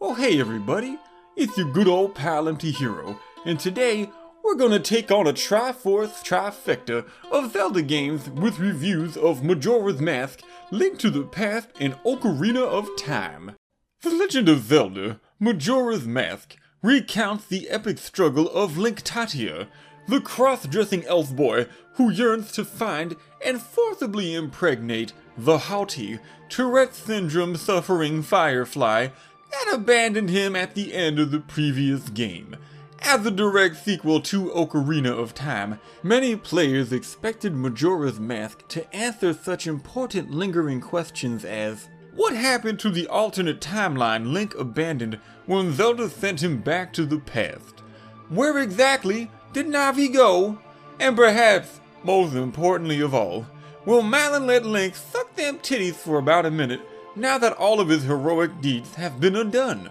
Oh hey everybody, it's your good old pal EmptyHero, and today we're gonna take on a Triforce trifecta of Zelda games with reviews of Majora's Mask, Link to the Past, and Ocarina of Time. The Legend of Zelda, Majora's Mask, recounts the epic struggle of Link Tatia, the cross-dressing elf boy who yearns to find and forcibly impregnate the haughty, Tourette syndrome-suffering Firefly that abandoned him at the end of the previous game. As a direct sequel to Ocarina of Time, many players expected Majora's Mask to answer such important lingering questions as, what happened to the alternate timeline Link abandoned when Zelda sent him back to the past? Where exactly did Navi go? And perhaps, most importantly of all, will Malon let Link suck them titties for about a minute now that all of his heroic deeds have been undone?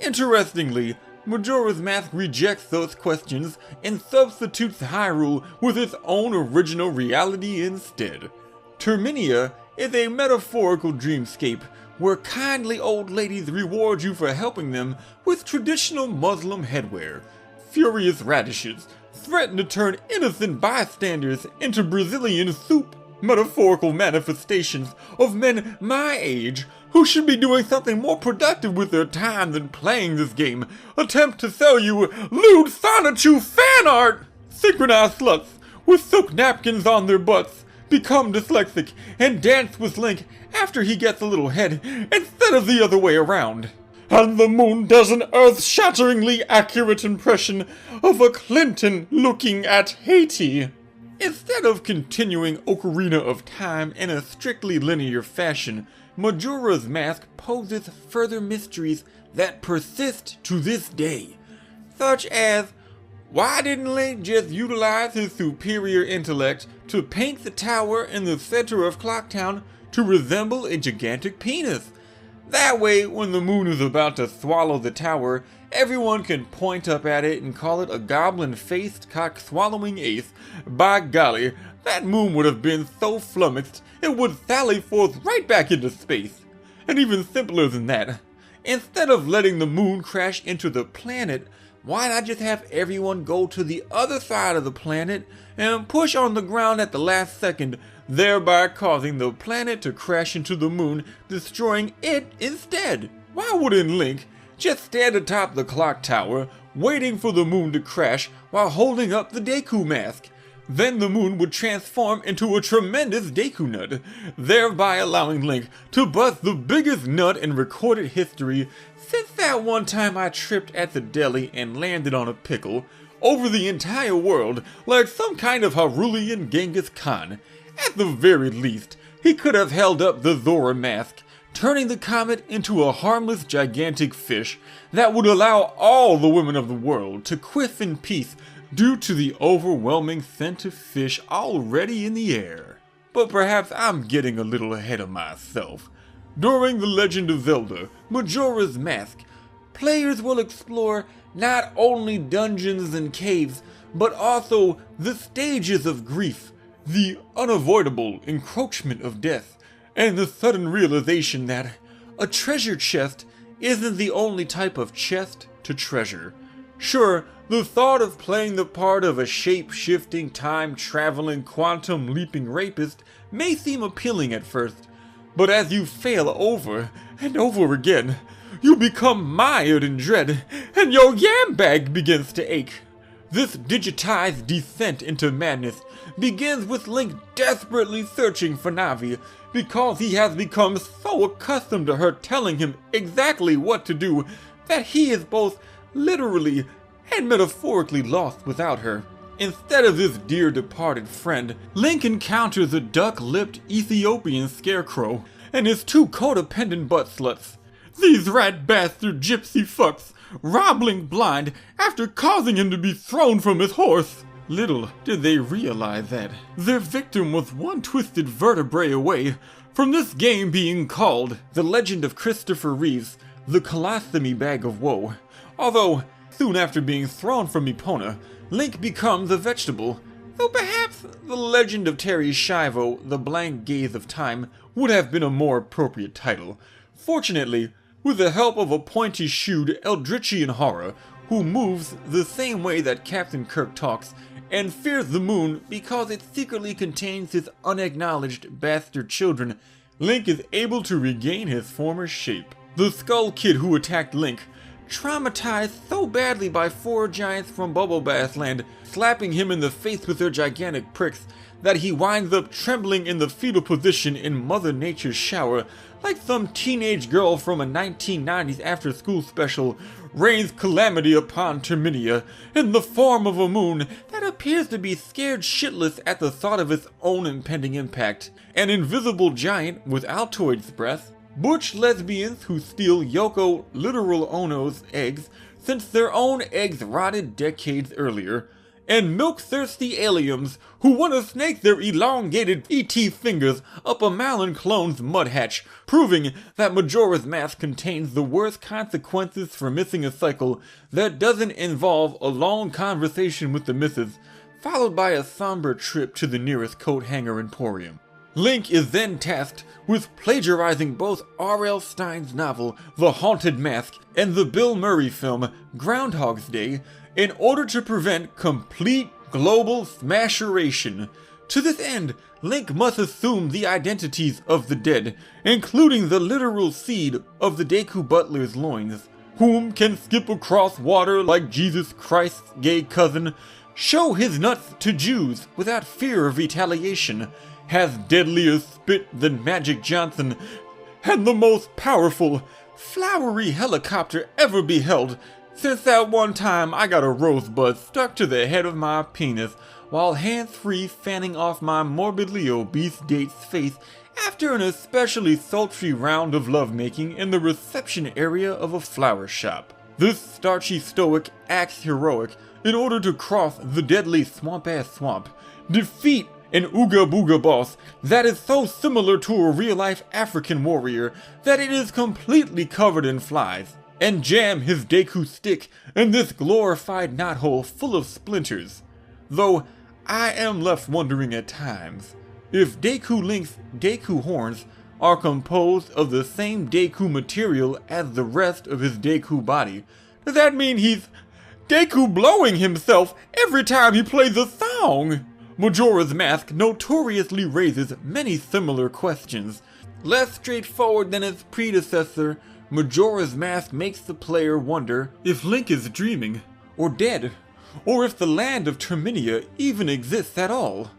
Interestingly, Majora's Mask rejects those questions and substitutes Hyrule with its own original reality instead. Terminia is a metaphorical dreamscape where kindly old ladies reward you for helping them with traditional Muslim headwear. Furious radishes threaten to turn innocent bystanders into Brazilian soup, metaphorical manifestations of men my age who should be doing something more productive with their time than playing this game, attempt to sell you lewd Sonichu fan art! Synchronized sluts with silk napkins on their butts become dyslexic and dance with Link after he gets a little head instead of the other way around. And the moon does an earth-shatteringly accurate impression of a Clinton looking at Haiti. Instead of continuing Ocarina of Time in a strictly linear fashion, Majora's Mask poses further mysteries that persist to this day, such as, why didn't Link just utilize his superior intellect to paint the tower in the center of Clocktown to resemble a gigantic penis? That way, when the moon is about to swallow the tower, everyone can point up at it and call it a goblin-faced, cock-swallowing ace. By golly, that moon would have been so flummoxed it would sally forth right back into space. And even simpler than that, instead of letting the moon crash into the planet, why not just have everyone go to the other side of the planet and push on the ground at the last second, thereby causing the planet to crash into the moon, destroying it instead? Why wouldn't Link just stand atop the clock tower, waiting for the moon to crash while holding up the Deku mask? Then the moon would transform into a tremendous Deku nut, thereby allowing Link to bust the biggest nut in recorded history since that one time I tripped at the deli and landed on a pickle over the entire world like some kind of Hyrulean Genghis Khan. At the very least, he could have held up the Zora mask, turning the comet into a harmless gigantic fish that would allow all the women of the world to quiff in peace due to the overwhelming scent of fish already in the air. But perhaps I'm getting a little ahead of myself. During The Legend of Zelda, Majora's Mask, players will explore not only dungeons and caves, but also the stages of grief, the unavoidable encroachment of death, and the sudden realization that a treasure chest isn't the only type of chest to treasure. Sure, the thought of playing the part of a shape-shifting, time-traveling, quantum-leaping rapist may seem appealing at first, but as you fail over and over again, you become mired in dread, and your yam bag begins to ache. This digitized descent into madness begins with Link desperately searching for Navi because he has become so accustomed to her telling him exactly what to do that he is both literally and metaphorically lost without her. Instead of this dear departed friend, Link encounters a duck-lipped Ethiopian scarecrow and his two codependent butt sluts. These rat bastard gypsy fucks rob Link blind after causing him to be thrown from his horse. Little did they realize that their victim was one twisted vertebrae away from this game being called The Legend of Christopher Reeve's The Colostomy Bag of Woe. Although, soon after being thrown from Epona, Link becomes a vegetable, though perhaps The Legend of Terry Schiavo, The Blank Gaze of Time would have been a more appropriate title. Fortunately, with the help of a pointy-shoed Eldritchian horror who moves the same way that Captain Kirk talks and fears the moon because it secretly contains his unacknowledged bastard children, Link is able to regain his former shape. The Skull Kid who attacked Link, traumatized so badly by 4 giants from Bubble Bath Land slapping him in the face with their gigantic pricks, that he winds up trembling in the fetal position in Mother Nature's shower, like some teenage girl from a 1990s after-school special, rains calamity upon Terminia in the form of a moon that appears to be scared shitless at the thought of its own impending impact. An invisible giant with Altoid's breath, butch lesbians who steal Yoko literal Ono's eggs since their own eggs rotted decades earlier, and milk-thirsty aliens who want to snake their elongated ET fingers up a Malin clone's mud hatch, proving that Majora's Mask contains the worst consequences for missing a cycle that doesn't involve a long conversation with the missus, followed by a somber trip to the nearest coat hanger emporium. Link is then tasked with plagiarizing both R.L. Stine's novel The Haunted Mask and the Bill Murray film Groundhog's Day in order to prevent complete global smasheration. To this end, Link must assume the identities of the dead, including the literal seed of the Deku Butler's loins, whom can skip across water like Jesus Christ's gay cousin, show his nuts to Jews without fear of retaliation, has deadlier spit than Magic Johnson, and the most powerful, flowery helicopter ever beheld, since that one time I got a rosebud stuck to the head of my penis while hands-free fanning off my morbidly obese date's face after an especially sultry round of lovemaking in the reception area of a flower shop. This starchy stoic acts heroic in order to cross the deadly swamp-ass swamp, defeat an Ooga Booga boss that is so similar to a real-life African warrior that it is completely covered in flies, and jam his Deku stick in this glorified knothole full of splinters. Though I am left wondering at times, if Deku Link's Deku horns are composed of the same Deku material as the rest of his Deku body, does that mean he's Deku blowing himself every time he plays a song? Majora's Mask notoriously raises many similar questions. Less straightforward than its predecessor, Majora's Mask makes the player wonder if Link is dreaming, or dead, or if the land of Terminia even exists at all.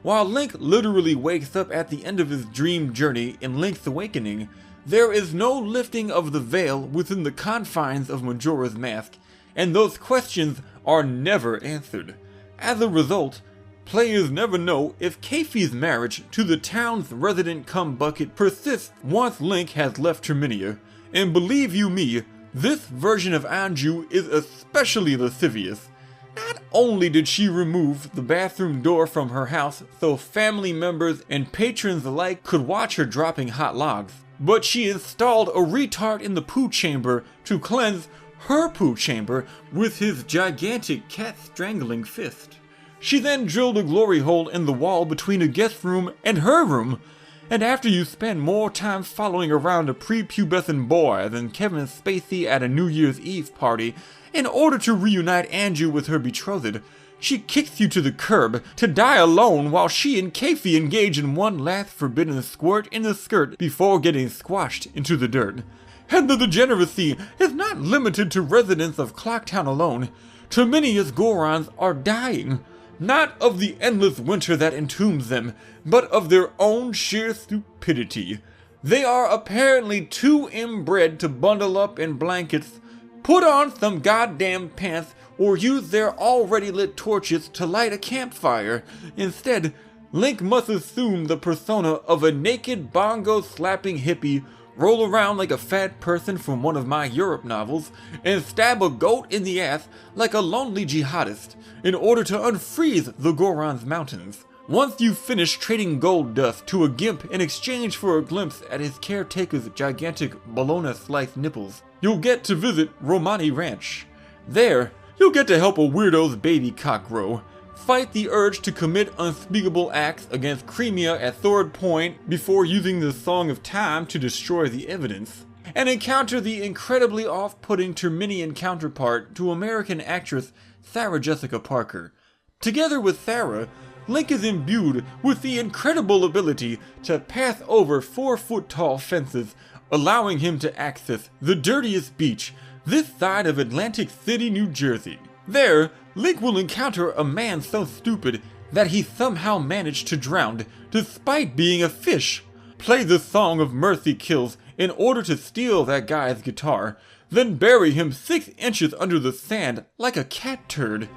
While Link literally wakes up at the end of his dream journey in Link's Awakening, there is no lifting of the veil within the confines of Majora's Mask, and those questions are never answered. As a result, players never know if Keffi's marriage to the town's resident cum-bucket persists once Link has left Terminia. And believe you me, this version of Anju is especially lascivious. Not only did she remove the bathroom door from her house so family members and patrons alike could watch her dropping hot logs, but she installed a retard in the poo chamber to cleanse her poo chamber with his gigantic cat-strangling fist. She then drilled a glory hole in the wall between a guest room and her room, and after you spend more time following around a prepubescent boy than Kevin Spacey at a New Year's Eve party in order to reunite Anju with her betrothed, she kicks you to the curb to die alone while she and Keffi engage in one last forbidden squirt in the skirt before getting squashed into the dirt. And the degeneracy is not limited to residents of Clocktown alone. Terminia's Gorons are dying. Not of the endless winter that entombs them, but of their own sheer stupidity. They are apparently too inbred to bundle up in blankets, put on some goddamn pants, or use their already lit torches to light a campfire. Instead, Link must assume the persona of a naked bongo-slapping hippie, roll around like a fat person from one of my Europe novels, and stab a goat in the ass like a lonely jihadist in order to unfreeze the Goron's mountains. Once you finish trading gold dust to a gimp in exchange for a glimpse at his caretaker's gigantic bologna-sliced nipples, you'll get to visit Romani Ranch. There, you'll get to help a weirdo's baby cock grow, fight the urge to commit unspeakable acts against Cremia at Thord Point before using the Song of Time to destroy the evidence, and encounter the incredibly off-putting Terminian counterpart to American actress Sarah Jessica Parker. Together with Sarah, Link is imbued with the incredible ability to pass over 4-foot-tall fences, allowing him to access the dirtiest beach this side of Atlantic City, New Jersey. There, Link will encounter a man so stupid that he somehow managed to drown despite being a fish, play the Song of Mercy Kills in order to steal that guy's guitar, then bury him 6 inches under the sand like a cat turd.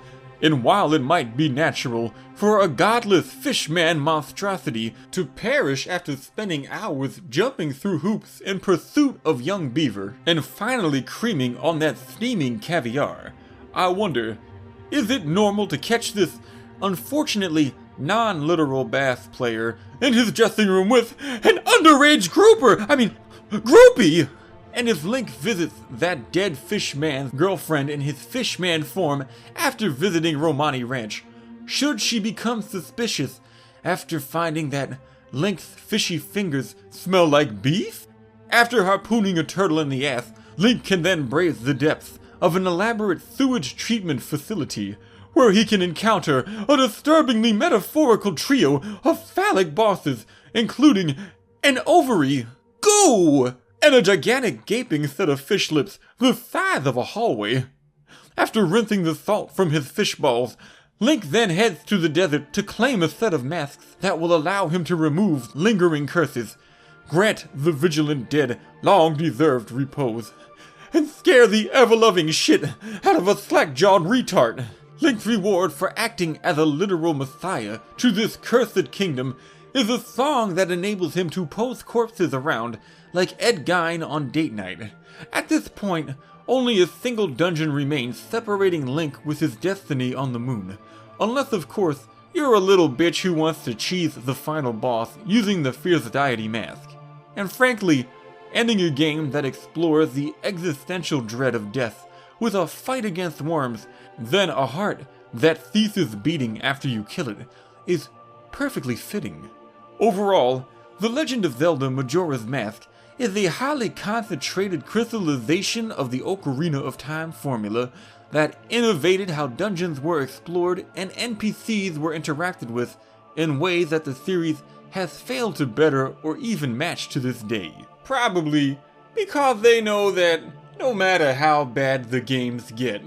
And while it might be natural for a godless fishman monstrosity to perish after spending hours jumping through hoops in pursuit of young beaver and finally creaming on that steaming caviar, I wonder, is it normal to catch this unfortunately non-literal bass player in his dressing room with an underage groupie? And if Link visits that dead fishman's girlfriend in his fishman form after visiting Romani Ranch, should she become suspicious after finding that Link's fishy fingers smell like beef? After harpooning a turtle in the ass, Link can then brave the depths of an elaborate sewage treatment facility, where he can encounter a disturbingly metaphorical trio of phallic bosses, including an ovary, goo, and a gigantic gaping set of fish lips the size of a hallway. After rinsing the salt from his fish balls, Link then heads to the desert to claim a set of masks that will allow him to remove lingering curses, grant the vigilant dead long-deserved repose, and scare the ever-loving shit out of a slack-jawed retard. Link's reward for acting as a literal messiah to this cursed kingdom is a song that enables him to pose corpses around like Ed Gein on date night. At this point, only a single dungeon remains separating Link with his destiny on the moon. Unless, of course, you're a little bitch who wants to cheese the final boss using the Fierce Deity mask. And frankly, ending a game that explores the existential dread of death with a fight against worms, then a heart that ceases beating after you kill it, is perfectly fitting. Overall, The Legend of Zelda Majora's Mask is a highly concentrated crystallization of the Ocarina of Time formula that innovated how dungeons were explored and NPCs were interacted with in ways that the series has failed to better or even match to this day. Probably because they know that no matter how bad the games get,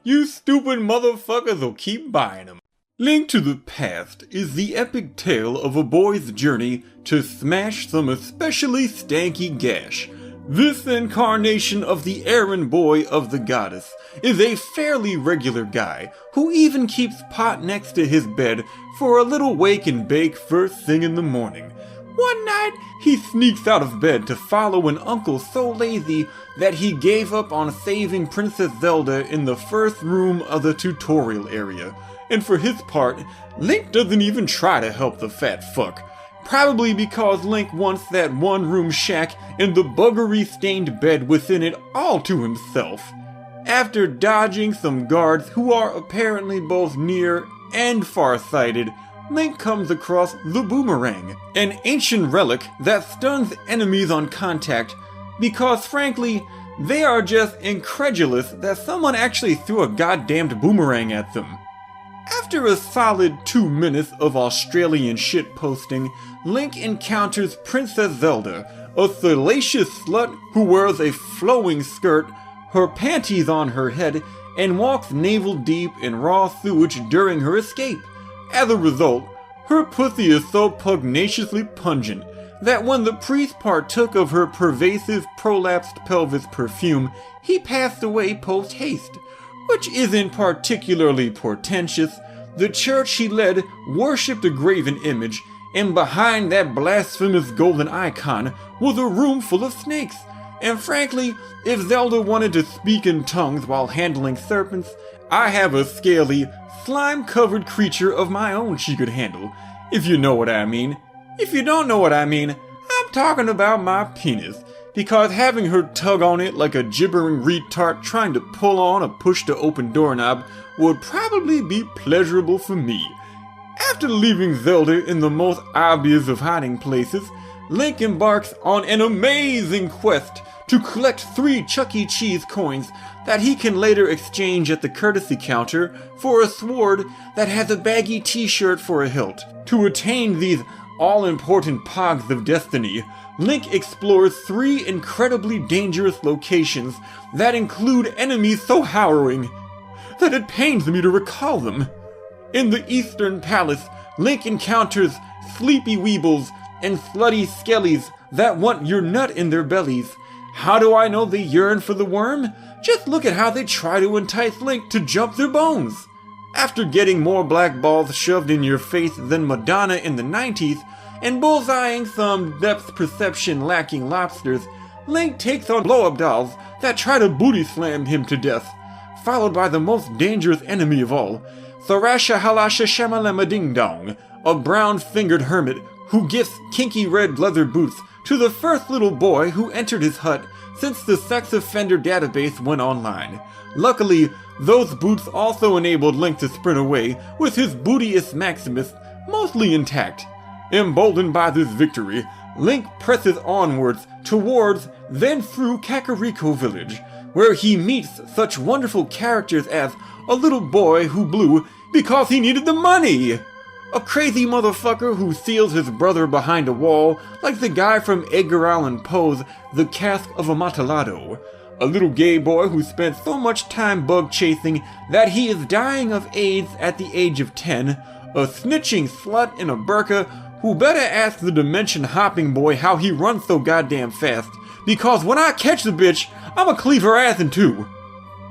you stupid motherfuckers will keep buying them. Link to the Past is the epic tale of a boy's journey to smash some especially stanky gash. This incarnation of the errand boy of the goddess is a fairly regular guy who even keeps pot next to his bed for a little wake and bake first thing in the morning. One night, he sneaks out of bed to follow an uncle so lazy that he gave up on saving Princess Zelda in the first room of the tutorial area. And for his part, Link doesn't even try to help the fat fuck. Probably because Link wants that one-room shack and the buggery-stained bed within it all to himself. After dodging some guards who are apparently both near and far-sighted, Link comes across the boomerang, an ancient relic that stuns enemies on contact because, frankly, they are just incredulous that someone actually threw a goddamned boomerang at them. After a solid 2 minutes of Australian shitposting, Link encounters Princess Zelda, a salacious slut who wears a flowing skirt, her panties on her head, and walks navel deep in raw sewage during her escape. As a result, her pussy is so pugnaciously pungent that when the priest partook of her pervasive prolapsed pelvis perfume, he passed away post-haste. Which isn't particularly portentous. The church he led worshipped a graven image, and behind that blasphemous golden icon was a room full of snakes. And frankly, if Zelda wanted to speak in tongues while handling serpents, I have a scaly, slime-covered creature of my own she could handle, if you know what I mean. If you don't know what I mean, I'm talking about my penis. Because having her tug on it like a gibbering retard trying to pull on a push-to-open doorknob would probably be pleasurable for me. After leaving Zelda in the most obvious of hiding places, Link embarks on an amazing quest to collect 3 Chuck E. Cheese coins that he can later exchange at the courtesy counter for a sword that has a baggy t-shirt for a hilt. To attain these all-important pogs of destiny, Link explores 3 incredibly dangerous locations that include enemies so harrowing that it pains me to recall them. In the Eastern Palace, Link encounters sleepy weebles and slutty skellies that want your nut in their bellies. How do I know they yearn for the worm? Just look at how they try to entice Link to jump their bones. After getting more black balls shoved in your face than Madonna in the 90s, and bullseyeing some depth perception lacking lobsters, Link takes on blow-up dolls that try to booty slam him to death, followed by the most dangerous enemy of all, Thrasha Halasha Shamalama Ding Dong, a brown-fingered hermit who gifts kinky red leather boots to the first little boy who entered his hut since the sex offender database went online. Luckily, those boots also enabled Link to sprint away with his Bootius Maximus mostly intact. Emboldened by this victory, Link presses onwards towards, then through Kakariko Village, where he meets such wonderful characters as a little boy who blew because he needed the money, a crazy motherfucker who seals his brother behind a wall like the guy from Edgar Allan Poe's The Cask of Amontillado, a little gay boy who spent so much time bug chasing that he is dying of AIDS at the age of 10, a snitching slut in a burqa who better ask the dimension hopping boy how he runs so goddamn fast, because when I catch the bitch, I'ma cleave her ass in 2.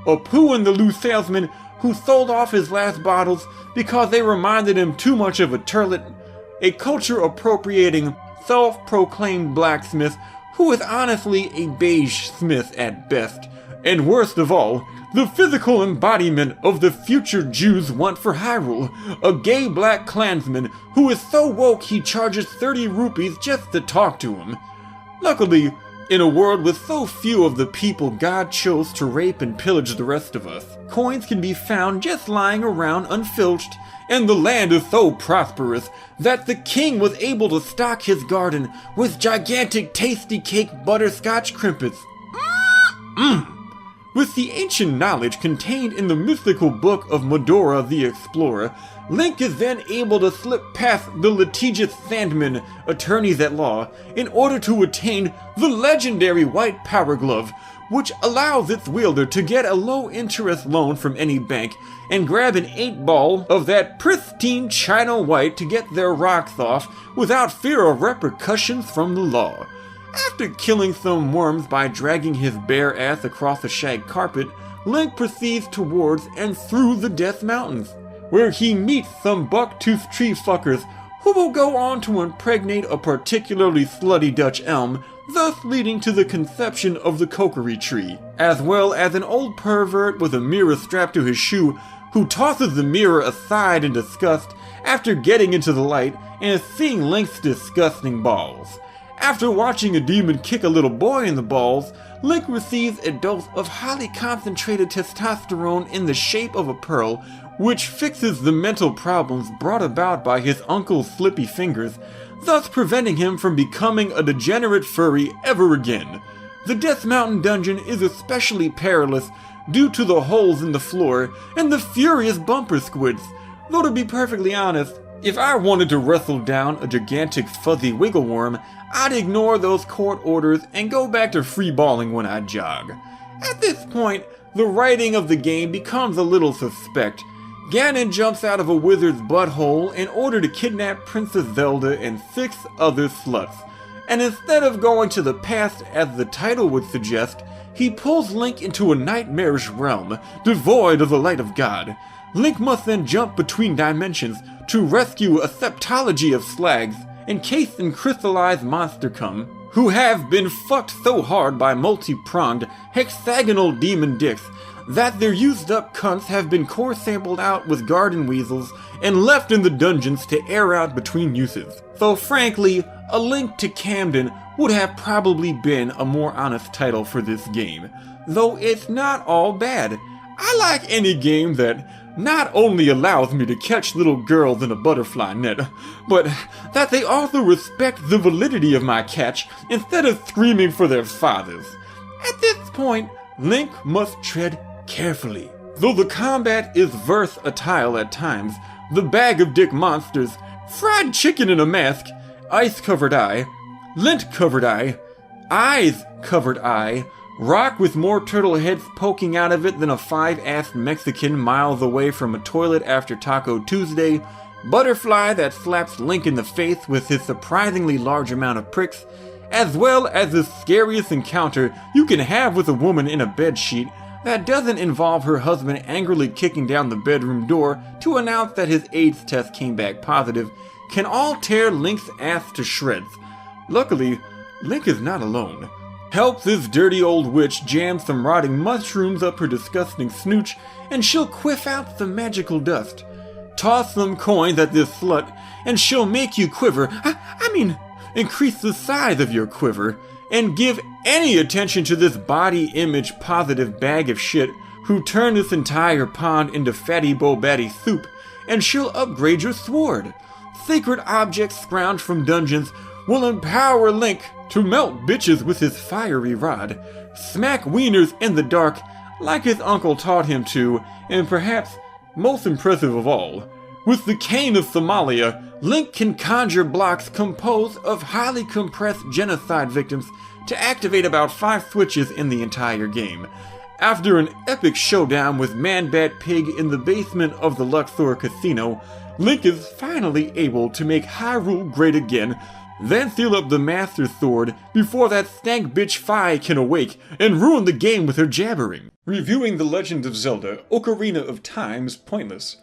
A Pooh in the Loose salesman who sold off his last bottles because they reminded him too much of a turlet, a culture-appropriating, self-proclaimed blacksmith who is honestly a beige smith at best, and worst of all, the physical embodiment of the future Jews want for Hyrule, a gay black Klansman who is so woke he charges 30 rupees just to talk to him. Luckily, in a world with so few of the people God chose to rape and pillage the rest of us, coins can be found just lying around unfilched, and the land is so prosperous that the king was able to stock his garden with gigantic tasty cake butterscotch crimpets. With the ancient knowledge contained in the mythical book of Majora the Explorer, Link is then able to slip past the litigious Sandmen, attorneys at law, in order to attain the legendary White Power Glove, which allows its wielder to get a low-interest loan from any bank and grab an 8-ball of that pristine China White to get their rocks off without fear of repercussions from the law. After killing some worms by dragging his bare ass across a shag carpet, Link proceeds towards and through the Death Mountains, where he meets some buck-toothed tree fuckers who will go on to impregnate a particularly slutty Dutch elm, thus leading to the conception of the Kokiri tree, as well as an old pervert with a mirror strapped to his shoe who tosses the mirror aside in disgust after getting into the light and seeing Link's disgusting balls. After watching a demon kick a little boy in the balls, Link receives a dose of highly concentrated testosterone in the shape of a pearl, which fixes the mental problems brought about by his uncle's slippy fingers, thus preventing him from becoming a degenerate furry ever again. The Death Mountain dungeon is especially perilous due to the holes in the floor and the furious bumper squids, though to be perfectly honest, if I wanted to wrestle down a gigantic fuzzy wiggle worm, I'd ignore those court orders and go back to free balling when I jog. At this point, the writing of the game becomes a little suspect. Ganon jumps out of a wizard's butthole in order to kidnap Princess Zelda and 6 other sluts, and instead of going to the past as the title would suggest, he pulls Link into a nightmarish realm, devoid of the light of God. Link must then jump between dimensions to rescue a septology of slags, encased in crystallized monster cum, who have been fucked so hard by multi-pronged, hexagonal demon dicks that their used-up cunts have been core sampled out with garden weasels and left in the dungeons to air out between uses. So frankly, A Link to Camden would have probably been a more honest title for this game, though it's not all bad. I like any game that not only allows me to catch little girls in a butterfly net, but that they also respect the validity of my catch instead of screaming for their fathers. point, Link must tread carefully. Though the combat is versatile at times, the bag of dick monsters, fried chicken in a mask, ice-covered eye, lint-covered eye, eyes-covered eye, rock with more turtle heads poking out of it than a 5-assed Mexican miles away from a toilet after Taco Tuesday, butterfly that slaps Link in the face with his surprisingly large amount of pricks, as well as the scariest encounter you can have with a woman in a bedsheet that doesn't involve her husband angrily kicking down the bedroom door to announce that his AIDS test came back positive, can all tear Link's ass to shreds. Luckily, Link is not alone. Help this dirty old witch jam some rotting mushrooms up her disgusting snooch, and she'll quiff out the magical dust. Toss some coins at this slut, and she'll make you quiver. I mean, increase the size of your quiver, and give any attention to this body image positive bag of shit who turned this entire pond into fatty bo-batty soup, and she'll upgrade your sword. Sacred objects scrounged from dungeons will empower Link to melt bitches with his fiery rod, smack wieners in the dark like his uncle taught him to, and perhaps most impressive of all, with the cane of Somalia, Link can conjure blocks composed of highly compressed genocide victims to activate about 5 switches in the entire game. After an epic showdown with Man-Bat Pig in the basement of the Luxor Casino, Link is finally able to make Hyrule great again, then seal up the Master Sword before that stank bitch Fi can awake and ruin the game with her jabbering. Reviewing The Legend of Zelda, Ocarina of Time is pointless.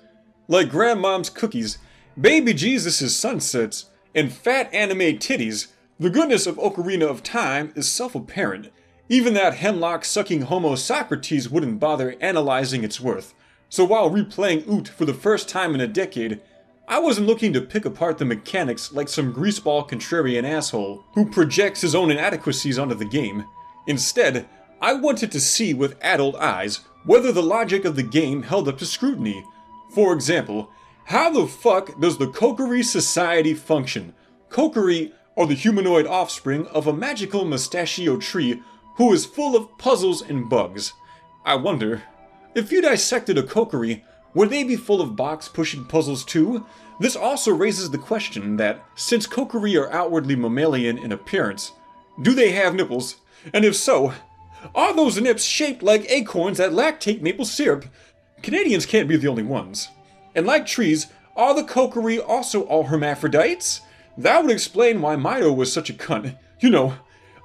Like Grandmom's cookies, baby Jesus' sunsets, and fat anime titties, the goodness of Ocarina of Time is self-apparent. Even that hemlock-sucking Homo Socrates wouldn't bother analyzing its worth. So while replaying Oot for the first time in a decade, I wasn't looking to pick apart the mechanics like some greaseball contrarian asshole who projects his own inadequacies onto the game. Instead, I wanted to see with adult eyes whether the logic of the game held up to scrutiny. For example, how the fuck does the Kokiri Society function? Kokiri are the humanoid offspring of a magical mustachio tree who is full of puzzles and bugs. I wonder, if you dissected a Kokiri, would they be full of box-pushing puzzles too? This also raises the question that, since Kokiri are outwardly mammalian in appearance, do they have nipples? And if so, are those nips shaped like acorns that lactate maple syrup? Canadians can't be the only ones. And like trees, are the Kokiri also all hermaphrodites? That would explain why Mido was such a cunt. You know,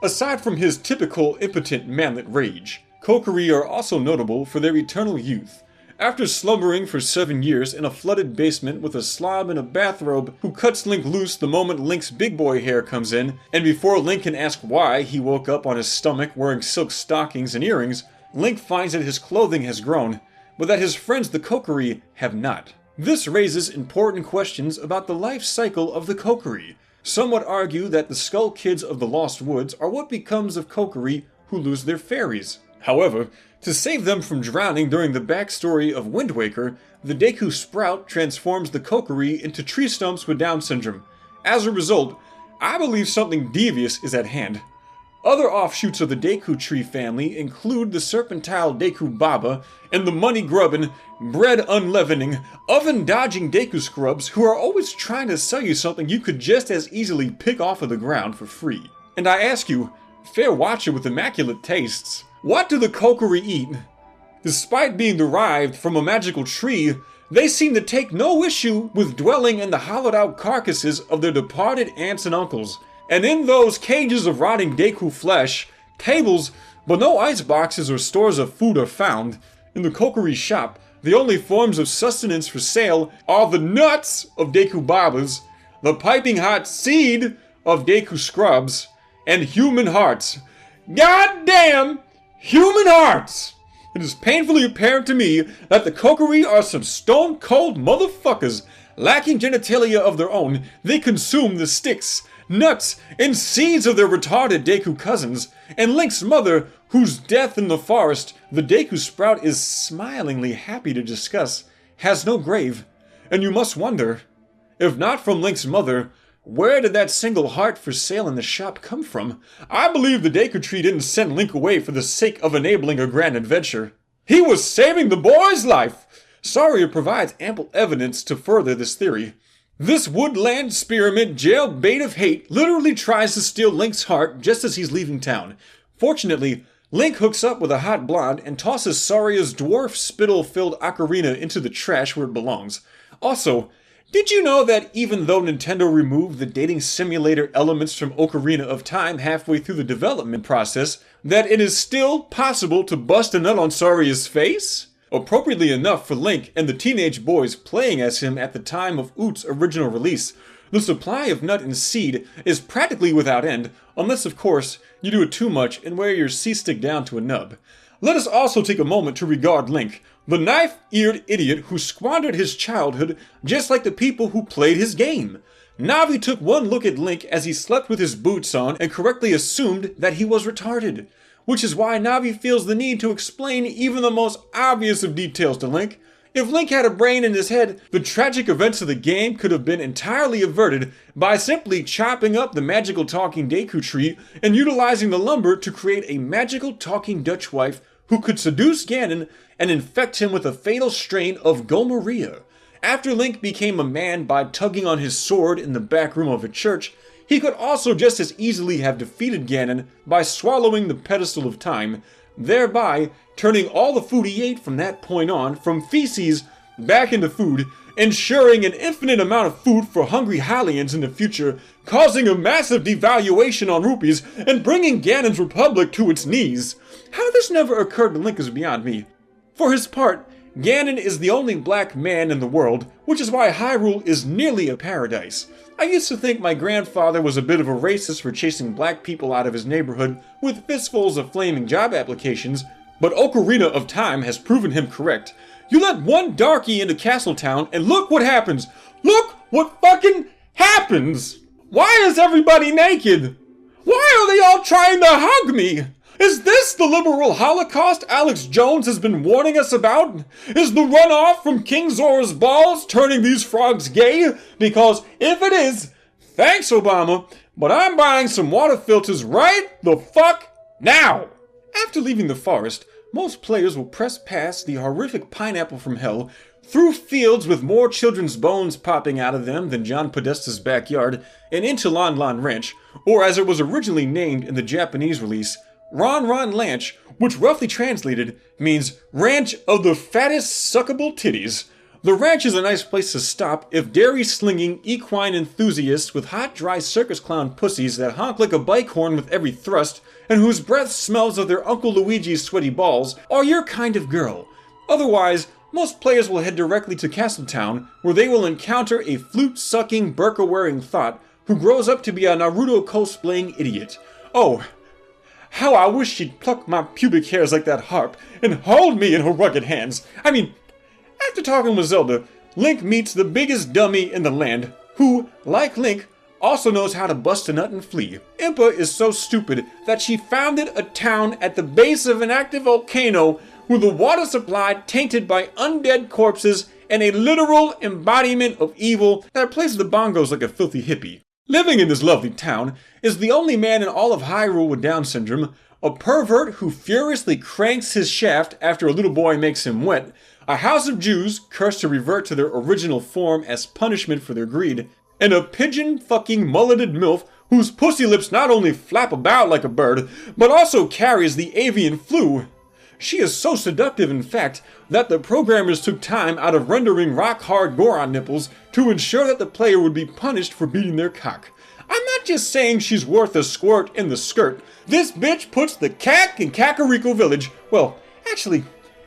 aside from his typical impotent manlet rage. Kokiri are also notable for their eternal youth. After slumbering for 7 years in a flooded basement with a slob in a bathrobe who cuts Link loose the moment Link's big boy hair comes in, and before Link can ask why he woke up on his stomach wearing silk stockings and earrings, Link finds that his clothing has grown, but that his friends the Kokiri have not. This raises important questions about the life cycle of the Kokiri. Some would argue that the Skull Kids of the Lost Woods are what becomes of Kokiri who lose their fairies. However, to save them from drowning during the backstory of Wind Waker, the Deku Sprout transforms the Kokiri into tree stumps with Down syndrome. As a result, I believe something devious is at hand. Other offshoots of the Deku tree family include the Serpentile Deku Baba and the money-grubbing, bread-unleavening, oven-dodging Deku Scrubs who are always trying to sell you something you could just as easily pick off of the ground for free. And I ask you, fair watcher with immaculate tastes, what do the Kokiri eat? Despite being derived from a magical tree, they seem to take no issue with dwelling in the hollowed-out carcasses of their departed aunts and uncles. And in those cages of rotting Deku flesh, tables, but no ice boxes or stores of food are found. In the Kokiri shop, the only forms of sustenance for sale are the nuts of Deku Babas, the piping hot seed of Deku Scrubs, and human hearts. Goddamn human hearts! It is painfully apparent to me that the Kokiri are some stone-cold motherfuckers. Lacking genitalia of their own, they consume the sticks, nuts, and seeds of their retarded Deku cousins, and Link's mother, whose death in the forest the Deku Sprout is smilingly happy to discuss, has no grave. And you must wonder, if not from Link's mother, Where did that single heart for sale in the shop come from? I believe the Deku Tree didn't send Link away for the sake of enabling a grand adventure. He was saving the boy's life! Saria provides ample evidence to further this theory. This woodland spearmint jail bait of hate literally tries to steal Link's heart just as he's leaving town. Fortunately, Link hooks up with a hot blonde and tosses Saria's dwarf spittle-filled ocarina into the trash where it belongs. Also, did you know that even though Nintendo removed the dating simulator elements from Ocarina of Time halfway through the development process, that it is still possible to bust a nut on Saria's face? Appropriately enough for Link and the teenage boys playing as him at the time of Oot's original release, the supply of nut and seed is practically without end, unless of course you do it too much and wear your C-stick down to a nub. Let us also take a moment to regard Link, the knife-eared idiot who squandered his childhood just like the people who played his game. Navi took one look at Link as he slept with his boots on and correctly assumed that he was retarded. Which is why Navi feels the need to explain even the most obvious of details to Link. If Link had a brain in his head, the tragic events of the game could have been entirely averted by simply chopping up the magical talking Deku Tree and utilizing the lumber to create a magical talking Dutch wife who could seduce Ganon and infect him with a fatal strain of gonorrhea. After Link became a man by tugging on his sword in the back room of a church, he could also just as easily have defeated Ganon by swallowing the pedestal of time, thereby turning all the food he ate from that point on from feces back into food, ensuring an infinite amount of food for hungry Hylians in the future, causing a massive devaluation on rupees, and bringing Ganon's republic to its knees. How this never occurred to Link is beyond me. For his part, Ganon is the only black man in the world, which is why Hyrule is nearly a paradise. I used to think my grandfather was a bit of a racist for chasing black people out of his neighborhood with fistfuls of flaming job applications, but Ocarina of Time has proven him correct. You let one darky into Castletown and look what happens! Look what fucking happens! Why is everybody naked? Why are they all trying to hug me? Is this the liberal holocaust Alex Jones has been warning us about? Is the runoff from King Zora's balls turning these frogs gay? Because if it is, thanks Obama, but I'm buying some water filters right the fuck now! After leaving the forest, most players will press past the horrific pineapple from hell, through fields with more children's bones popping out of them than John Podesta's backyard, and into Lon Lon Ranch, or as it was originally named in the Japanese release, Ron Ron Lanch, which roughly translated means Ranch of the Fattest Suckable Titties. The ranch is a nice place to stop if dairy-slinging equine enthusiasts with hot, dry circus clown pussies that honk like a bike horn with every thrust and whose breath smells of their Uncle Luigi's sweaty balls are your kind of girl. Otherwise, most players will head directly to Castletown, where they will encounter a flute-sucking, burqa-wearing thought who grows up to be a Naruto cosplaying idiot. Oh, how I wish she'd pluck my pubic hairs like that harp and hold me in her rugged hands. I mean, after talking with Zelda, Link meets the biggest dummy in the land, who, like Link, also knows how to bust a nut and flee. Impa is so stupid that she founded a town at the base of an active volcano with a water supply tainted by undead corpses and a literal embodiment of evil that plays the bongos like a filthy hippie. Living in this lovely town is the only man in all of Hyrule with Down syndrome, a pervert who furiously cranks his shaft after a little boy makes him wet, a house of Jews cursed to revert to their original form as punishment for their greed, and a pigeon-fucking mulleted MILF whose pussy lips not only flap about like a bird, but also carries the avian flu. She is so seductive, in fact, that the programmers took time out of rendering rock-hard Goron nipples to ensure that the player would be punished for beating their cock. I'm not just saying she's worth a squirt in the skirt. This bitch puts the cack in Kakariko Village. Well, actually,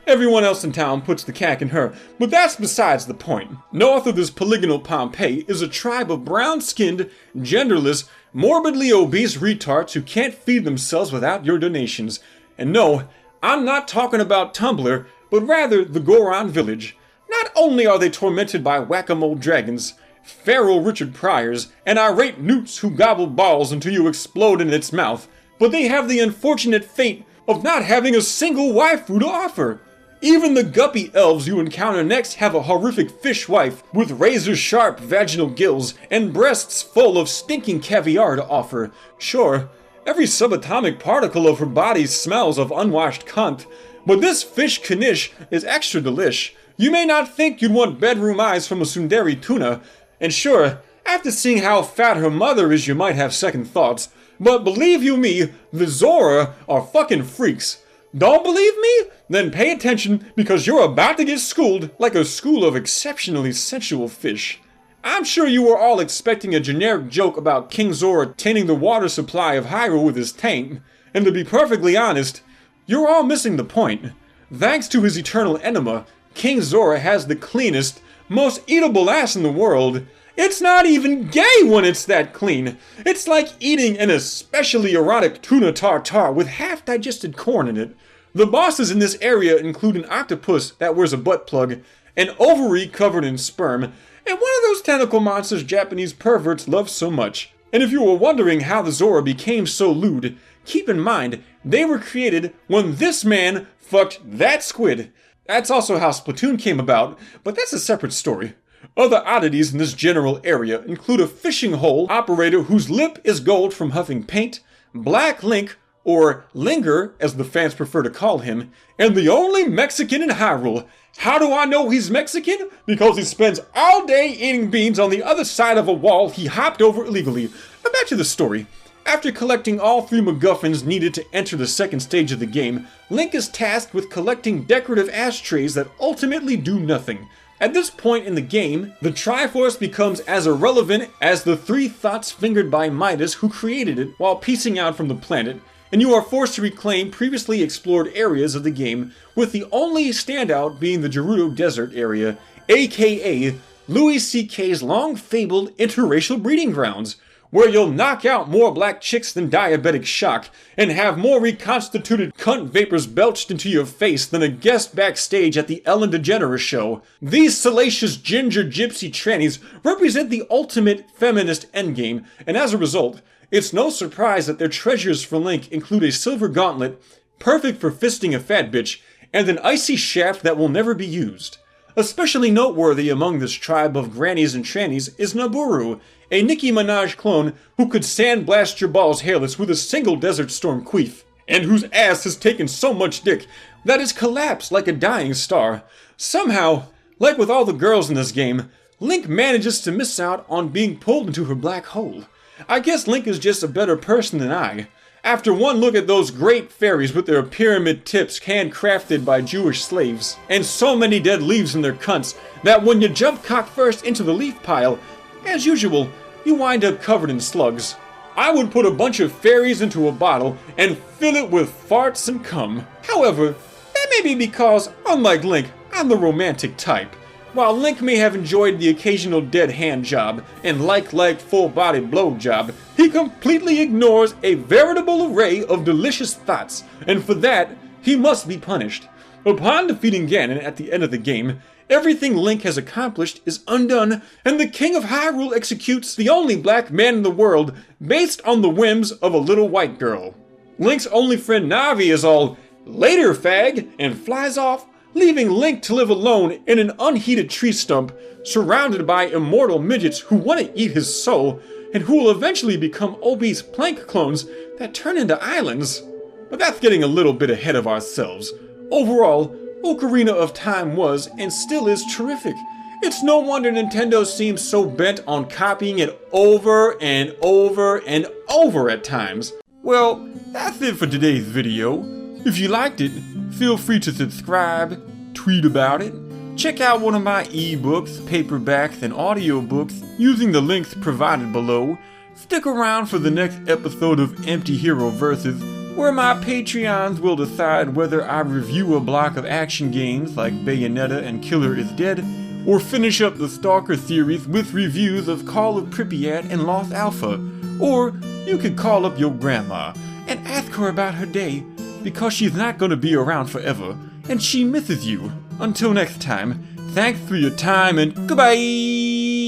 everyone else in town puts the cack in her, but that's besides the point. North of this polygonal Pompeii is a tribe of brown-skinned, genderless, morbidly obese retards who can't feed themselves without your donations. And no, I'm not talking about Tumblr, but rather the Goron Village. Not only are they tormented by whack-a-mole dragons, feral Richard Pryors, and irate newts who gobble balls until you explode in its mouth, but they have the unfortunate fate of not having a single waifu to offer. Even the guppy elves you encounter next have a horrific fish wife with razor-sharp vaginal gills and breasts full of stinking caviar to offer. Sure, every subatomic particle of her body smells of unwashed cunt, but this fish knish is extra delish. You may not think you'd want bedroom eyes from a tsundere tuna, and sure, after seeing how fat her mother is you might have second thoughts, but believe you me, the Zora are fucking freaks. Don't believe me? Then pay attention, because you're about to get schooled like a school of exceptionally sensual fish. I'm sure you were all expecting a generic joke about King Zora tainting the water supply of Hyrule with his taint, and to be perfectly honest, you're all missing the point. Thanks to his eternal enema, King Zora has the cleanest, most eatable ass in the world. It's not even gay when it's that clean. It's like eating an especially erotic tuna tartare with half-digested corn in it. The bosses in this area include an octopus that wears a butt plug, an ovary covered in sperm, and one of those tentacle monsters Japanese perverts love so much. And if you were wondering how the Zora became so lewd, keep in mind, they were created when this man fucked that squid. That's also how Splatoon came about, but that's a separate story. Other oddities in this general area include a fishing hole operator whose lip is gold from huffing paint, Black Link, or Linger as the fans prefer to call him, and the only Mexican in Hyrule. How do I know he's Mexican? Because he spends all day eating beans on the other side of a wall he hopped over illegally. Now back to the story. After collecting all 3 MacGuffins needed to enter the second stage of the game, Link is tasked with collecting decorative ashtrays that ultimately do nothing. At this point in the game, the Triforce becomes as irrelevant as the 3 thoughts fingered by Midas who created it while piecing out from the planet, and you are forced to reclaim previously explored areas of the game, with the only standout being the Gerudo Desert area, aka Louis C.K.'s long-fabled interracial breeding grounds, where you'll knock out more black chicks than diabetic shock, and have more reconstituted cunt vapors belched into your face than a guest backstage at the Ellen DeGeneres show. These salacious ginger gypsy trannies represent the ultimate feminist endgame, and as a result, it's no surprise that their treasures for Link include a silver gauntlet, perfect for fisting a fat bitch, and an icy shaft that will never be used. Especially noteworthy among this tribe of grannies and trannies is Naburu, a Nicki Minaj clone who could sandblast your balls hairless with a single Desert Storm queef, and whose ass has taken so much dick that it's collapsed like a dying star. Somehow, like with all the girls in this game, Link manages to miss out on being pulled into her black hole. I guess Link is just a better person than I. After one look at those great fairies with their pyramid tips handcrafted by Jewish slaves, and so many dead leaves in their cunts, that when you jump cock first into the leaf pile, as usual, you wind up covered in slugs. I would put a bunch of fairies into a bottle and fill it with farts and cum. However, that may be because, unlike Link, I'm the romantic type. While Link may have enjoyed the occasional dead hand job and like full-body blowjob, he completely ignores a veritable array of delicious thoughts, and for that, he must be punished. Upon defeating Ganon at the end of the game, everything Link has accomplished is undone, and the King of Hyrule executes the only black man in the world based on the whims of a little white girl. Link's only friend Navi is all, "Later, fag," and flies off, leaving Link to live alone in an unheated tree stump, surrounded by immortal midgets who want to eat his soul, and who will eventually become obese plank clones that turn into islands. But that's getting a little bit ahead of ourselves. Overall, Ocarina of Time was, and still is, terrific. It's no wonder Nintendo seems so bent on copying it over and over and over at times. Well, that's it for today's video. If you liked it, feel free to subscribe, tweet about it, check out one of my ebooks, paperbacks, and audiobooks using the links provided below. Stick around for the next episode of EmptyHero Versus, where my Patreons will decide whether I review a block of action games like Bayonetta and Killer is Dead, or finish up the Stalker series with reviews of Call of Pripyat and Lost Alpha. Or you could call up your grandma and ask her about her day, because she's not going to be around forever, and she misses you. Until next time, thanks for your time and goodbye!